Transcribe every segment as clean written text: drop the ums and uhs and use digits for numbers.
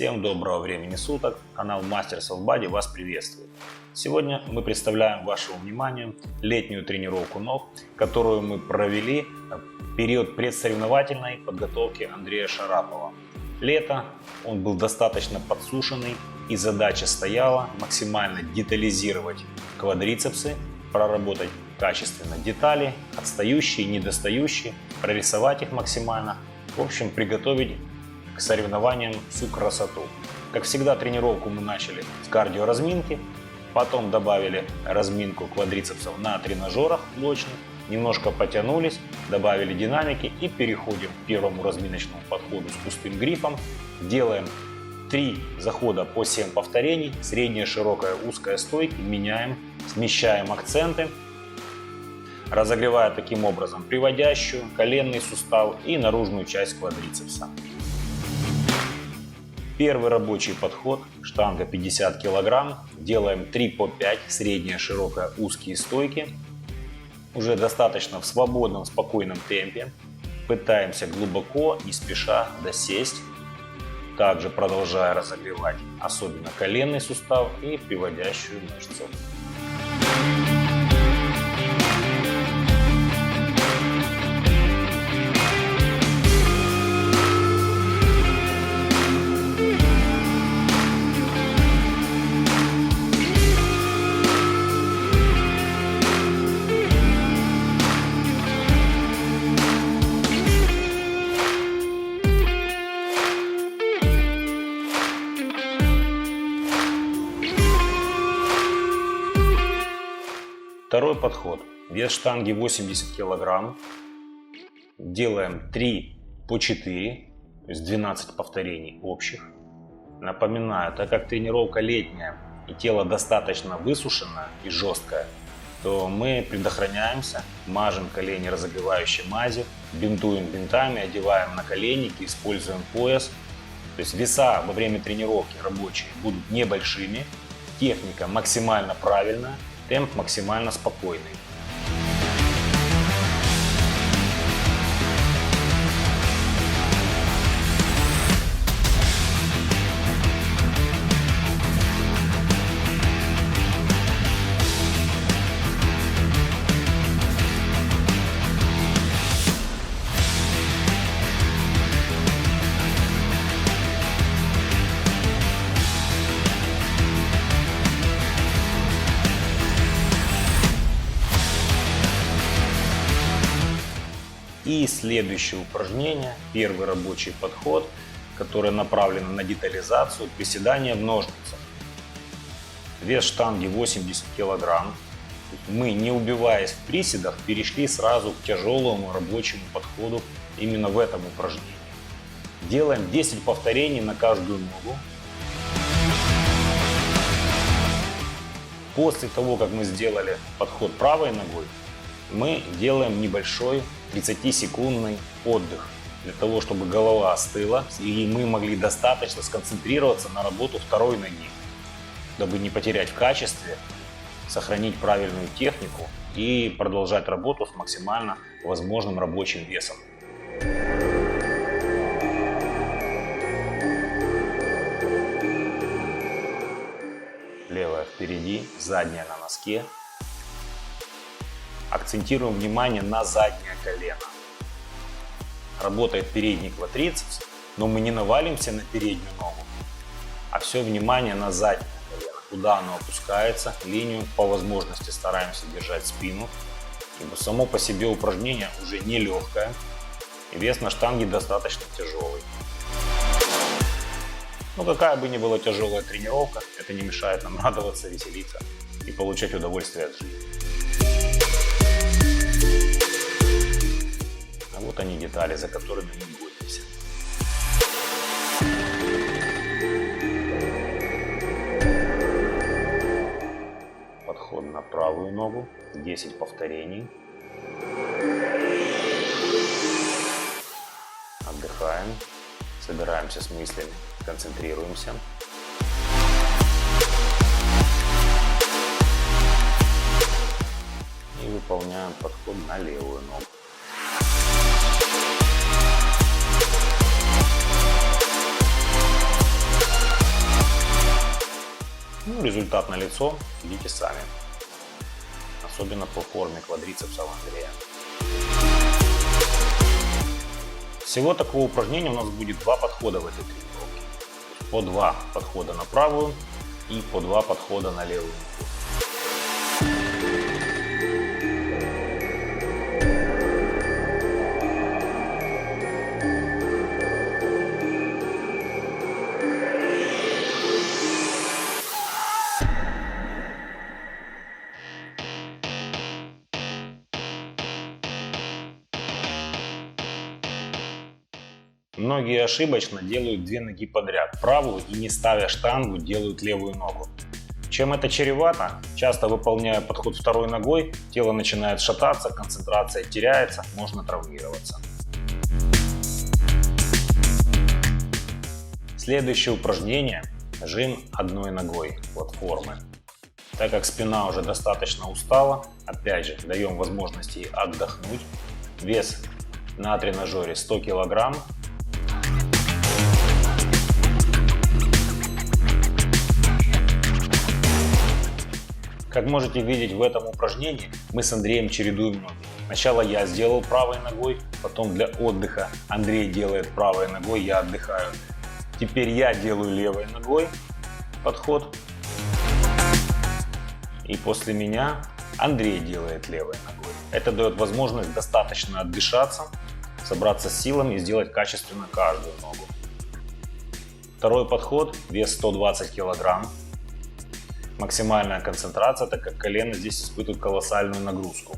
Всем доброго времени суток, канал Masters of Body вас приветствует. Сегодня мы представляем вашему вниманию летнюю тренировку ног, которую мы провели в период предсоревновательной подготовки Андрея Шарапова. Лето, он был достаточно подсушенный, и задача стояла максимально детализировать квадрицепсы, проработать качественно детали, отстающие, недостающие, прорисовать их максимально, в общем приготовить к соревнованиям всю красоту. Как всегда, тренировку мы начали с кардиоразминки, потом добавили разминку квадрицепсов на тренажерах блочных, немножко потянулись, добавили динамики и переходим к первому разминочному подходу с пустым грифом. Делаем 3 захода по 7 повторений, средняя, широкая, узкая стойки, меняем, смещаем акценты, разогревая таким образом приводящую, коленный сустав и наружную часть квадрицепса. Первый рабочий подход, штанга 50 кг, делаем 3 по 5, средняя, широкая, узкие стойки. Уже достаточно в свободном, спокойном темпе. Пытаемся глубоко, не спеша досесть. Также продолжая разогревать особенно коленный сустав и приводящую мышцу. Второй подход. Вес штанги 80 кг. Делаем 3 по 4, то есть 12 повторений общих. Напоминаю, так как тренировка летняя и тело достаточно высушенное и жесткое, то мы предохраняемся, мажем колени разогревающей мазью, бинтуем бинтами, одеваем наколенники, используем пояс. То есть веса во время тренировки рабочие будут небольшими, техника максимально правильная, темп максимально спокойный. И следующее упражнение, первый рабочий подход, который направлен на детализацию, приседания в ножницах. Вес штанги 80 кг. Мы, не убиваясь в приседах, перешли сразу к тяжелому рабочему подходу именно в этом упражнении. Делаем 10 повторений на каждую ногу. После того, как мы сделали подход правой ногой, мы делаем небольшой 30-секундный отдых, для того, чтобы голова остыла и мы могли достаточно сконцентрироваться на работу второй ноги, дабы не потерять в качестве, сохранить правильную технику и продолжать работу с максимально возможным рабочим весом. Левая впереди, задняя на носке. Акцентируем внимание на заднее колено. Работает передний квадрицепс, но мы не навалимся на переднюю ногу, а все внимание на заднее колено, куда оно опускается, линию по возможности стараемся держать спину, ибо само по себе упражнение уже не легкое, и вес на штанге достаточно тяжелый. Но какая бы ни была тяжелая тренировка, это не мешает нам радоваться, веселиться и получать удовольствие от жизни. А вот они детали, за которыми мы гонимся. Подход на правую ногу, 10 повторений. Отдыхаем, собираемся с мыслями, концентрируемся. И выполняем подход на левую ногу. Ну, результат налицо, видите сами. Особенно по форме квадрицепса Андрея. Всего такого упражнения у нас будет 2 подхода в этой тренировке. По 2 подхода на правую и по 2 подхода на левую ногу. Многие ошибочно делают 2 ноги подряд, правую, и не ставя штангу делают левую ногу. Чем это чревато? Часто выполняя подход второй ногой, тело начинает шататься, концентрация теряется, можно травмироваться. Следующее упражнение – жим одной ногой платформы. Так как спина уже достаточно устала, опять же даем возможность ей отдохнуть. Вес на тренажере 100 кг. Как можете видеть в этом упражнении, мы с Андреем чередуем ноги. Сначала я сделал правой ногой, потом для отдыха Андрей делает правой ногой, я отдыхаю. Теперь я делаю левой ногой подход. И после меня Андрей делает левой ногой. Это дает возможность достаточно отдышаться, собраться с силами и сделать качественно каждую ногу. Второй подход, вес 120 кг. Максимальная концентрация, так как колено здесь испытывает колоссальную нагрузку.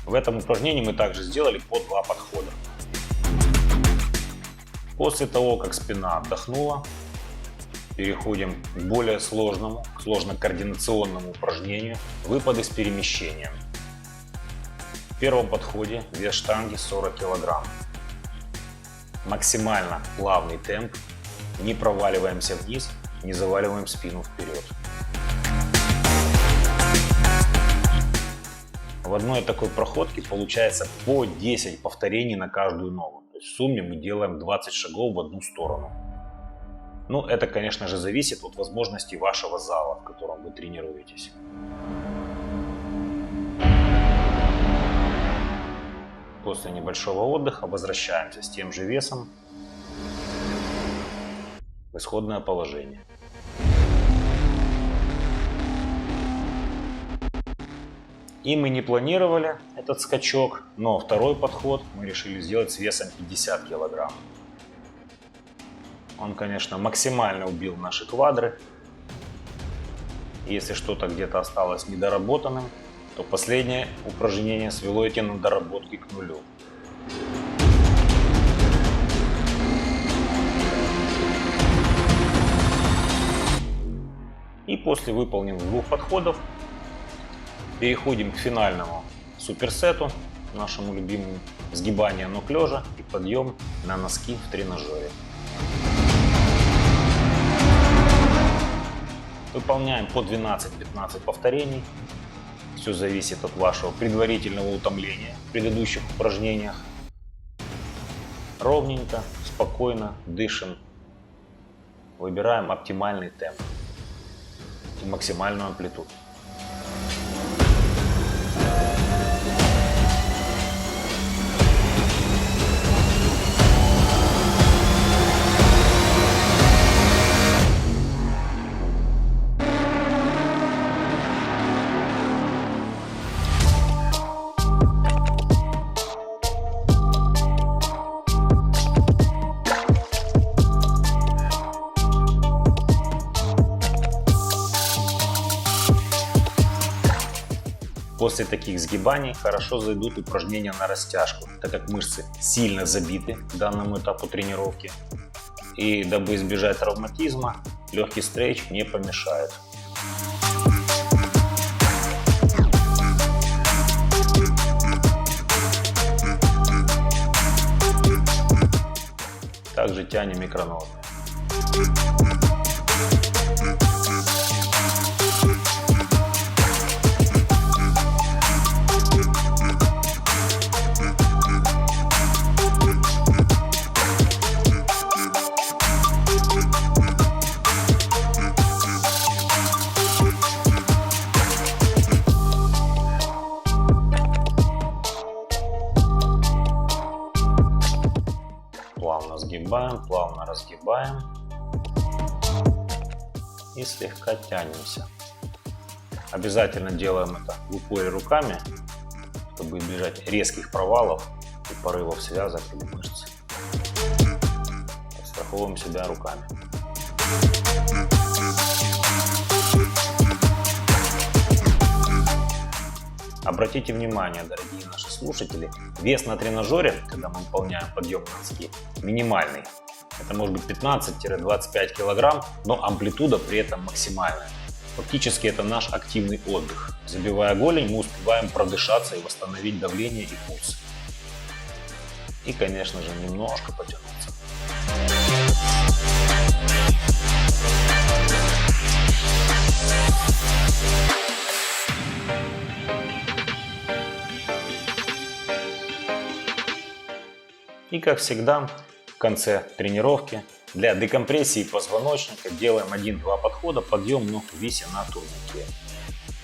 В этом упражнении мы также сделали по 2 подхода. После того, как спина отдохнула, переходим к более сложному, сложно-координационному упражнению – выпады с перемещением. В первом подходе вес штанги 40 кг. Максимально плавный темп, не проваливаемся вниз, не заваливаем спину вперед. В одной такой проходке получается по 10 повторений на каждую ногу. То есть в сумме мы делаем 20 шагов в одну сторону. Ну, это, конечно же, зависит от возможностей вашего зала, в котором вы тренируетесь. После небольшого отдыха возвращаемся с тем же весом в исходное положение. И мы не планировали этот скачок, но второй подход мы решили сделать с весом 50 кг. Он, конечно, максимально убил наши квадры. Если что-то где-то осталось недоработанным, то последнее упражнение свело эти недоработки к нулю. И после выполненных 2 подходов переходим к финальному суперсету, нашему любимому сгибание ног лежа и подъем на носки в тренажере. Выполняем по 12-15 повторений. Все зависит от вашего предварительного утомления в предыдущих упражнениях. Ровненько, спокойно дышим. Выбираем оптимальный темп и максимальную амплитуду. После таких сгибаний хорошо зайдут упражнения на растяжку, так как мышцы сильно забиты к данному этапу тренировки. И дабы избежать травматизма, легкий стрейч не помешает. Также тянем икроножные. плавно разгибаем и слегка тянемся. Обязательно делаем это в упоре руками, чтобы избежать резких провалов и порывов связок или мышц. Страховываем себя руками. Обратите внимание, дорогие наши слушатели, вес на тренажере, когда мы выполняем подъем на носки, минимальный. Это может быть 15-25 кг, но амплитуда при этом максимальная. Фактически это наш активный отдых. Забивая голень, мы успеваем продышаться и восстановить давление и пульс. И, конечно же, немножко потянуться. И, как всегда, в конце тренировки для декомпрессии позвоночника делаем 1-2 подхода, подъем ног в висе на турнике.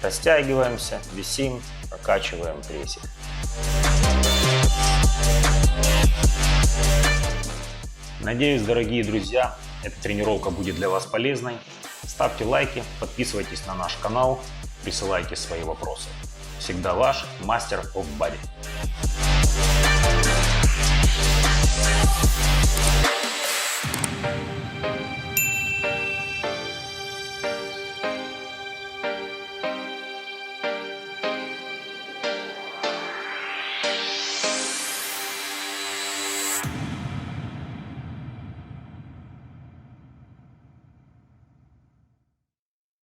Растягиваемся, висим, прокачиваем прессинг. Надеюсь, дорогие друзья, эта тренировка будет для вас полезной. Ставьте лайки, подписывайтесь на наш канал, присылайте свои вопросы. Всегда ваш Master of Body.